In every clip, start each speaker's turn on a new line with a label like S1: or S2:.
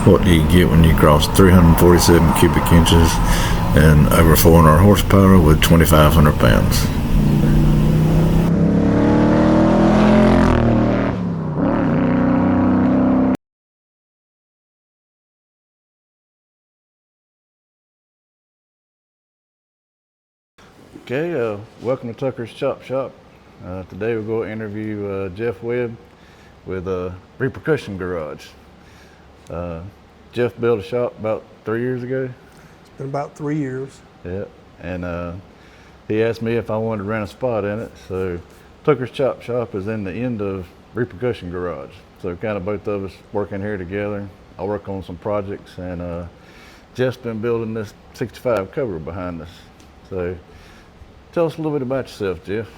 S1: what do you get when you cross 347 cubic inches and over 400 horsepower with 2,500 pounds. Okay, welcome to Tucker's Chop Shop. Today we'll go interview Jeff Webb with Reapercussion Garage. Jeff built a shop about 3 years ago.
S2: It's been about 3 years.
S1: Yeah, and he asked me if I wanted to rent a spot in it. So Tucker's Chop Shop is in the end of Reapercussion Garage. So kind of both of us working here together. I work on some projects, and Jeff's been building this 65 Cobra behind us. So tell us a little bit about yourself, Jeff.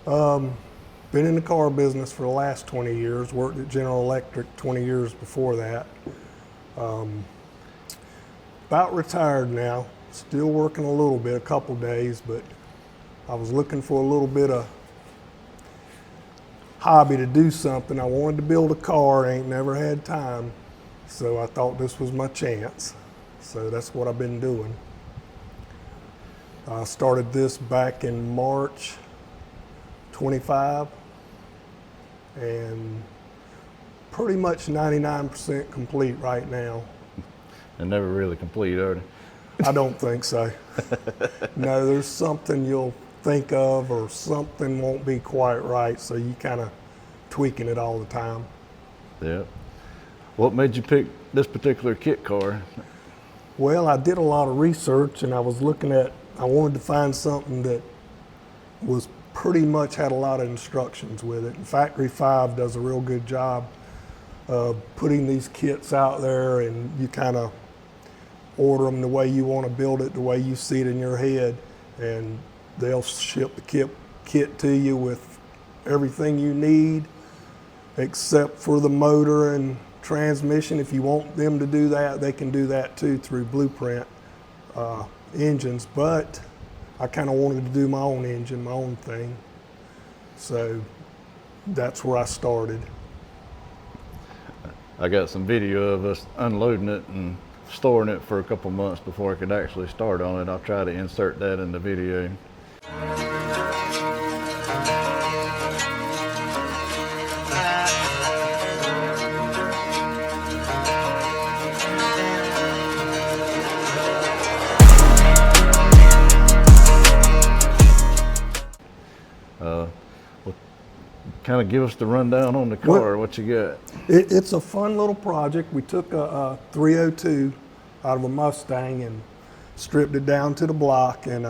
S2: Been in the car business for the last 20 years, worked at General Electric 20 years before that. About retired now, still working a little bit, a couple days, but I was looking for a little bit of hobby to do something. I wanted to build a car, ain't never had time, so I thought this was my chance. So that's what I've been doing. I started this back in March 25, and pretty much 99% complete right now.
S1: And never really complete, are they?
S2: I don't think so. No, there's something you'll think of or something won't be quite right, so you kind of tweaking it all the time.
S1: Yeah. What made you pick this particular kit car?
S2: Well, I did a lot of research, and I was looking at, I wanted to find something that was pretty much had a lot of instructions with it. And Factory Five does a real good job of putting these kits out there, and you kind of order them the way you want to build it, the way you see it in your head, and they'll ship the kit to you with everything you need except for the motor and transmission. If you want them to do that, they can do that too through Blueprint engines, but I kind of wanted to do my own engine, my own thing. So that's where I started. I
S1: got some video of us unloading it and storing it for a couple months before I could actually start on it. I'll try to insert that in the video. Kind of give us the rundown on the car. What you got?
S2: It's a fun little project. We took a 302 out of a Mustang and stripped it down to the block, and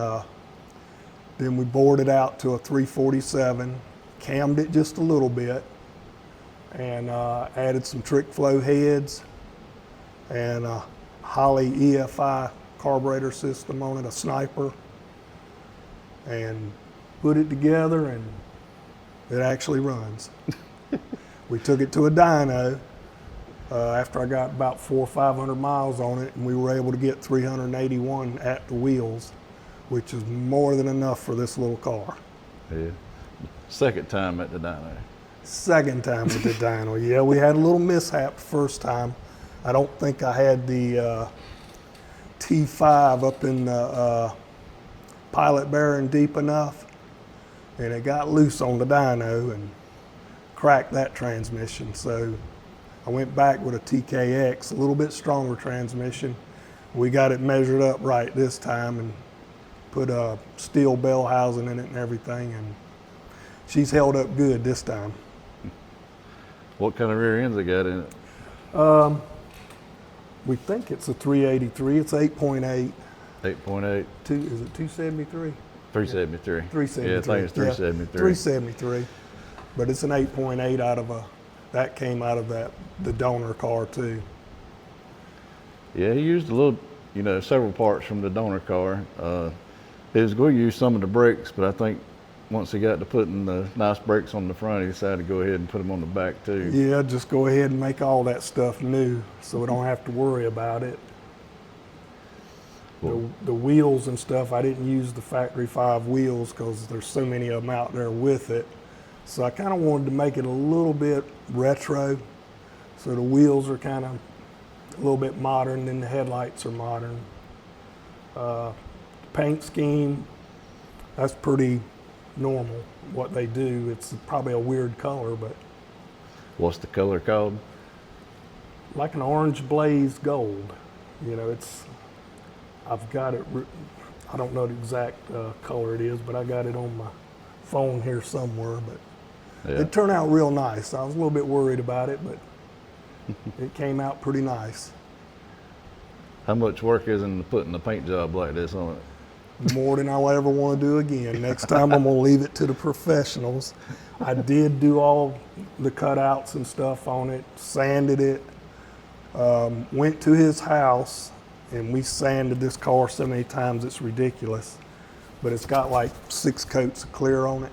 S2: then we bored it out to a 347, cammed it just a little bit, and added some trick flow heads and a Holley EFI carburetor system on it, a Sniper, and put it together, and it actually runs. We took it to a dyno after I got about 400 or 500 miles on it, and we were able to get 381 at the wheels, which is more than enough for this little car.
S1: Yeah. Second time at the dyno.
S2: Second time at the dyno. Yeah, we had a little mishap the first time. I don't think I had the T5 up in the pilot bearing deep enough, and it got loose on the dyno and cracked that transmission. So I went back with a TKX, a little bit stronger transmission. We got it measured up right this time and put a steel bell housing in it and everything, and she's held up good this time.
S1: What kind of rear ends it got in it?
S2: We think it's a 383. It's 8.8.
S1: 8.8.
S2: Is it 273?
S1: 373.
S2: 373.
S1: Yeah, I think it's 373.
S2: Yeah, 373. But it's an 8.8 out of that came out of the donor car too.
S1: Yeah, he used a little, several parts from the donor car. He was going to use some of the brakes, but I think once he got to putting the nice brakes on the front, he decided to go ahead and put them on the back too.
S2: Yeah, just go ahead and make all that stuff new so we don't have to worry about it. The wheels and stuff, I didn't use the Factory 5 wheels because there's so many of them out there with it. So I kind of wanted to make it a little bit retro. So the wheels are kind of little bit modern, then the headlights are modern. Paint scheme, that's pretty normal, what they do. It's probably a weird color, but
S1: What's the color called?
S2: like an orange blaze gold. You know, I've got it, I don't know the exact color it is, but I got it on my phone here somewhere, but
S1: Yeah.
S2: it turned out real nice. I was a little bit worried about it, but it came out pretty nice.
S1: How much work is in putting a paint job like this on it?
S2: More than I'll ever want to do again. Next time I'm going to leave it to the professionals. I did do all the cutouts and stuff on it, sanded it, went to his house, and we sanded this car so many times it's ridiculous. But it's got like 6 coats of clear on it.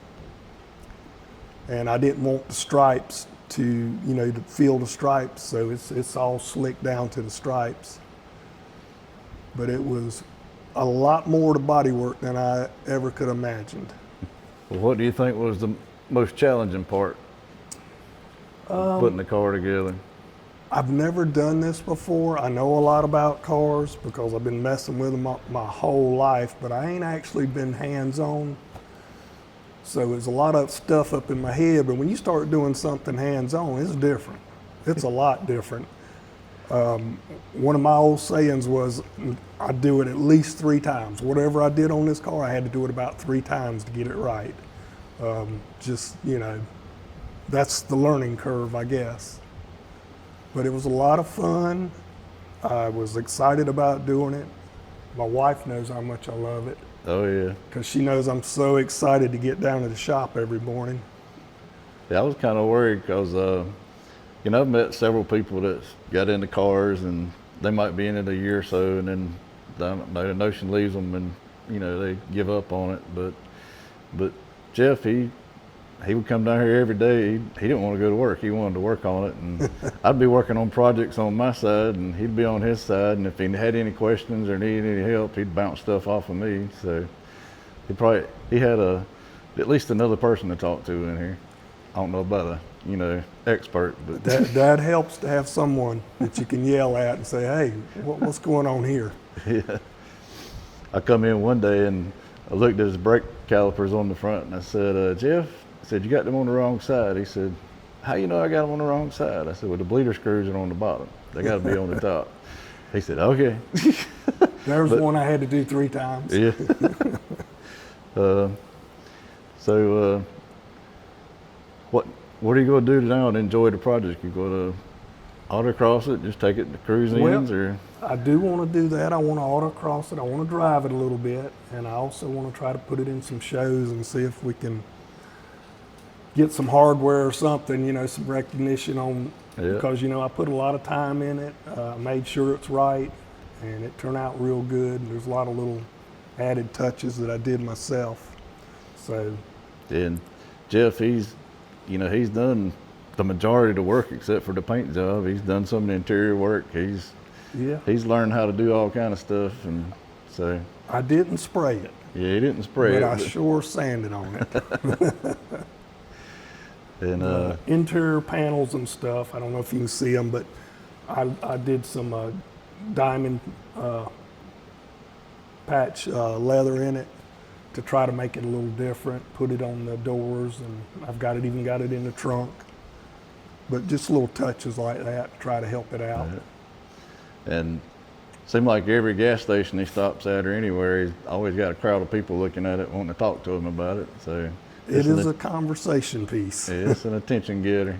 S2: And I didn't want the stripes to feel the stripes, so it's all slicked down to the stripes. But it was a lot more to bodywork than I ever could have imagined.
S1: Well, what do you think was the most challenging part? Putting the car together.
S2: I've never done this before. I know a lot about cars because I've been messing with them my whole life, but I ain't actually been hands-on. So there's a lot of stuff up in my head, but when you start doing something hands-on, it's different. It's a lot different. One of my old sayings was, I do it at least 3 times. Whatever I did on this car, I had to do it about 3 times to get it right. That's the learning curve, I guess. But it was a lot of fun. I was excited about doing it. My wife knows how much I love it,
S1: Oh yeah.
S2: because she knows I'm so excited to get down to the shop every morning.
S1: Yeah, I was kind of worried because, I've met several people that's got into cars and they might be in it a year or so, and then the notion leaves them and, they give up on it. But Jeff, he would come down here every day. He didn't want to go to work. He wanted to work on it. And I'd be working on projects on my side and he'd be on his side. And if he had any questions or needed any help, he'd bounce stuff off of me. So he had at least another person to talk to in here. I don't know about a expert, but
S2: That helps to have someone that you can yell at and say, hey, what's going on here?
S1: yeah. I come in one day and I looked at his brake calipers on the front and I said, Jeff, I said, you got them on the wrong side. He said, how you know I got them on the wrong side? I said, well, the bleeder screws are on the bottom. They got to be on the top. He said, okay.
S2: There's one I had to do 3 times.
S1: Yeah. What are you going to do now to enjoy the project? You going to autocross it, just take it to cruise ends, or?
S2: I do want to do that. I want to autocross it. I want to drive it a little bit, and I also want to try to put it in some shows and see if we can get some hardware or something, some recognition on, because, I put a lot of time in it, made sure it's right, and it turned out real good. There's a lot of little added touches that I did myself. So.
S1: And Jeff, he's done the majority of the work except for the paint job. He's done some of the interior work. He's learned how to do all kind of stuff, and so.
S2: I didn't spray it.
S1: Yeah, he didn't spray it.
S2: But I sure sanded on it.
S1: And
S2: interior panels and stuff, I don't know if you can see them, but I did some diamond patch leather in it to try to make it a little different, put it on the doors, and I've even got it in the trunk. But just little touches like that to try to help it out.
S1: And seemed like every gas station he stops at or anywhere, he's always got a crowd of people looking at it, wanting to talk to him about it. So
S2: it is a conversation piece.
S1: Yeah, it's an attention getter.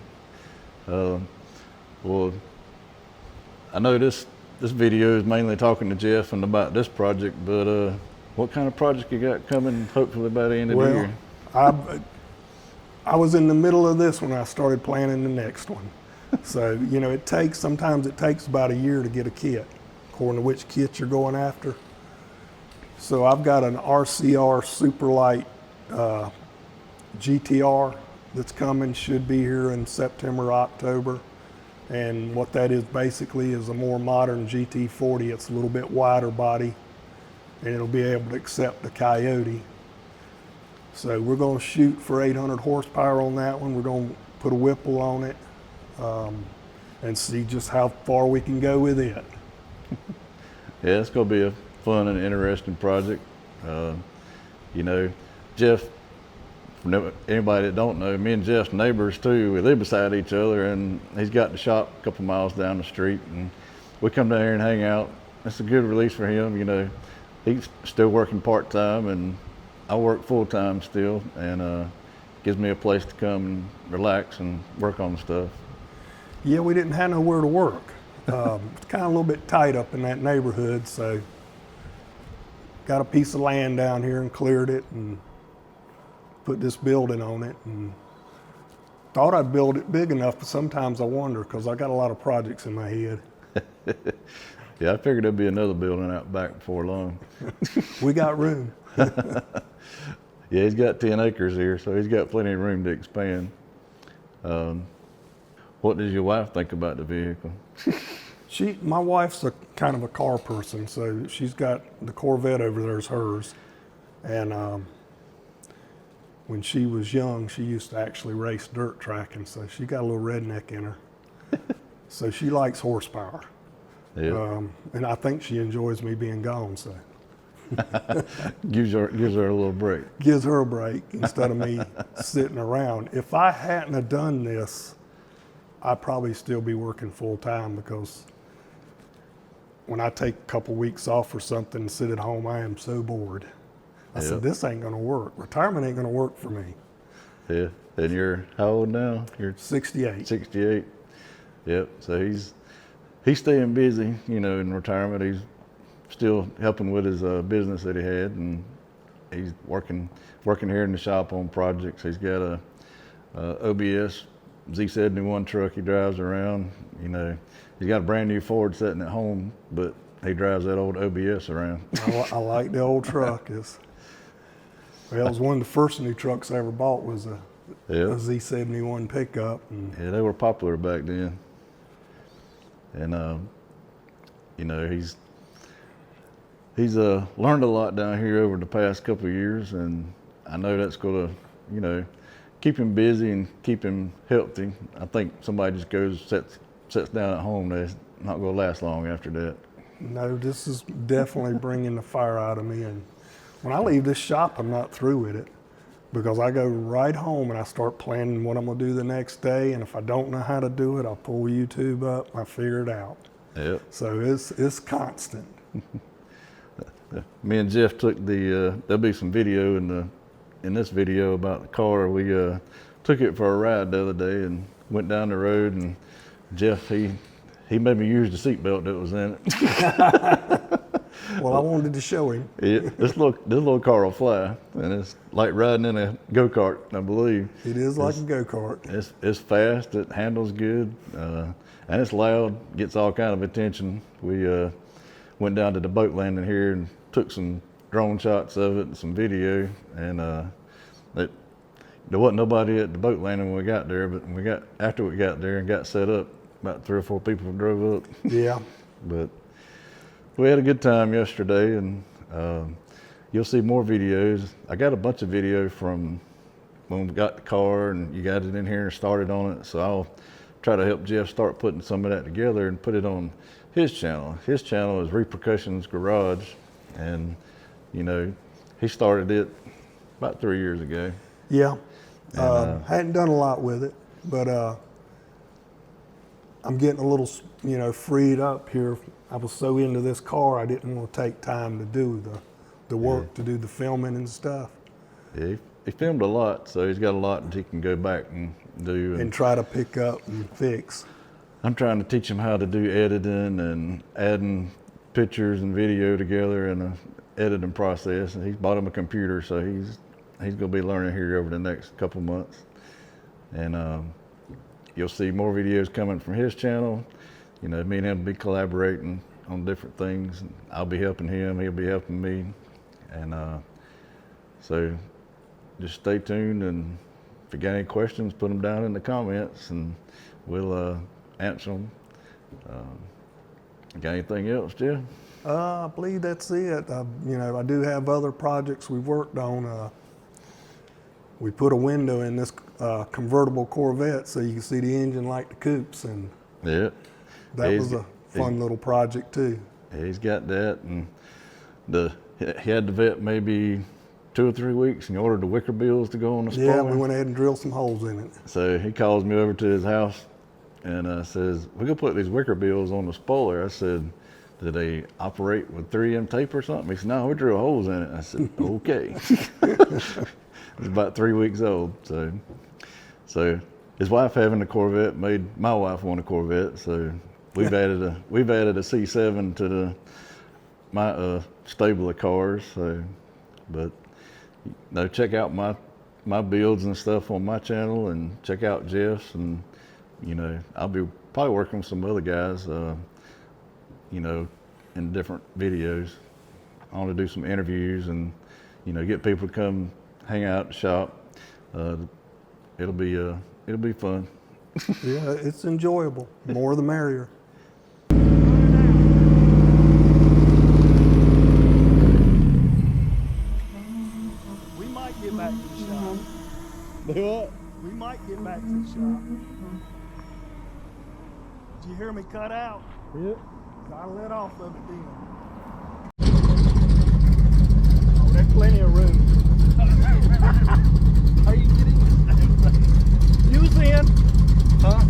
S1: Well, I know this video is mainly talking to Jeff and about this project, but what kind of project you got coming, hopefully by the end of the year?
S2: I was in the middle of this when I started planning the next one. So, sometimes it takes about a year to get a kit, according to which kit you're going after. So I've got an RCR super light GTR that's coming, should be here in September, October. And what that is basically is a more modern GT40. It's a little bit wider body, and it'll be able to accept the Coyote. So we're going to shoot for 800 horsepower on that one. We're going to put a Whipple on it. and see just how far we can go with it.
S1: Yeah, it's going to be a fun and interesting project. You know, Jeff, for anybody that don't know, me and Jeff's neighbors too. We live beside each other, and he's got the shop a couple miles down the street, and we come down here and hang out. It's a good release for him. You know, he's still working part-time, and I work full-time still, and gives me a place to come and relax and work on stuff.
S2: Yeah, we didn't have nowhere to work. It's kind of a little bit tight up in that neighborhood, so got a piece of land down here and cleared it and put this building on it, and thought I'd build it big enough, but sometimes I wonder because I got a lot of projects in my head.
S1: Yeah, I figured there'd be another building out back before long.
S2: We got room.
S1: Yeah, he's got 10 acres here, so he's got plenty of room to expand. What does your wife think about the vehicle?
S2: My wife's a kind of a car person, so she's got the Corvette over there is hers. And when she was young, she used to actually race dirt track, and so she got a little redneck in her. So she likes horsepower.
S1: Yeah.
S2: And I think she enjoys me being gone, so.
S1: gives her a little break.
S2: Gives her a break instead of me sitting around. If I hadn't have done this, I'd probably still be working full time, because when I take a couple weeks off or something and sit at home, I am so bored. I said, this ain't gonna work. Retirement ain't gonna work for me.
S1: Yeah, and you're how old now? You're
S2: 68.
S1: 68. Yep, so he's staying busy, you know, in retirement. He's still helping with his business that he had, and he's working here in the shop on projects. He's got a OBS Z71 truck he drives around. You know, he's got a brand new Ford sitting at home, but he drives that old OBS around.
S2: I like the old truck. It was one of the first new trucks I ever bought was a Z71 pickup. And
S1: yeah, they were popular back then. And you know, he's learned a lot down here over the past couple of years, and I know that's going to, you know, keep him busy and keep him healthy. I think somebody just goes sits down at home, they're not going to last long after that.
S2: No, this is definitely bringing the fire out of me. And when I leave this shop, I'm not through with it, because I go right home and I start planning what I'm going to do the next day. And if I don't know how to do it, I'll pull YouTube up and I figure it out.
S1: Yep.
S2: So it's constant.
S1: Me and Jeff took there'll be some video in this video about the car. We took it for a ride the other day and went down the road, and Jeff, he made me use the seatbelt that was in it.
S2: Well, I wanted to show him.
S1: Yeah, this little car will fly, and it's like riding in a go-kart, I believe.
S2: It is like a go-kart.
S1: It's fast, it handles good, and it's loud, gets all kind of attention. We went down to the boat landing here and took some drone shots of it and some video, and there wasn't nobody at the boat landing when we got there, but after we got there and got set up, about 3 or 4 people drove up.
S2: Yeah.
S1: But we had a good time yesterday, and you'll see more videos. I got a bunch of video from when we got the car and you got it in here and started on it, so I'll try to help Jeff start putting some of that together and put it on his channel. His channel is Reapercussions Garage, and you know, he started it about 3 years ago.
S2: Yeah. Hadn't done a lot with it, but I'm getting a little, you know, freed up here. I was so into this car, I didn't want to take time to do the work, to do the filming and stuff.
S1: Yeah, he filmed a lot, so he's got a lot that he can go back and do.
S2: And try to pick up and fix.
S1: I'm trying to teach him how to do editing and adding pictures and video together in a editing process. And he's bought him a computer, so he's going to be learning here over the next couple months. And you'll see more videos coming from his channel. You know, me and him will be collaborating on different things. I'll be helping him, he'll be helping me. And so just stay tuned, and if you got any questions, put them down in the comments and we'll answer them. Got anything else, Jeff?
S2: I believe that's it. You know, I do have other projects we've worked on. We put a window in this convertible Corvette so you can see the engine like the coupes, and
S1: Yeah.
S2: That
S1: He's-
S2: was a fun little project too.
S1: He's got that, and he had the vet maybe 2 or 3 weeks, and he ordered the wicker bills to go on the spoiler.
S2: Yeah, we went ahead and drilled some holes in it.
S1: So he calls me over to his house and says, "We're gonna put these wicker bills on the spoiler." I said, "Do they operate with 3M tape or something?" He said, "No, we drill holes in it." I said, "Okay." It's about 3 weeks old, so his wife having a Corvette made my wife want a Corvette. So we've added a C7 to my stable of cars. So, but no, check out my builds and stuff on my channel, and check out Jeff's, and I'll be probably working with some other guys, in different videos. I want to do some interviews and get people to come hang out at the shop. It'll be fun.
S2: Yeah, it's enjoyable. More the merrier. We might get back to the shop.
S1: Do what?
S2: We might get back to the shop. Did you hear me cut out?
S1: Yep.
S2: I let off of it then. Oh, there's plenty of room. Are you kidding? You was in. Huh?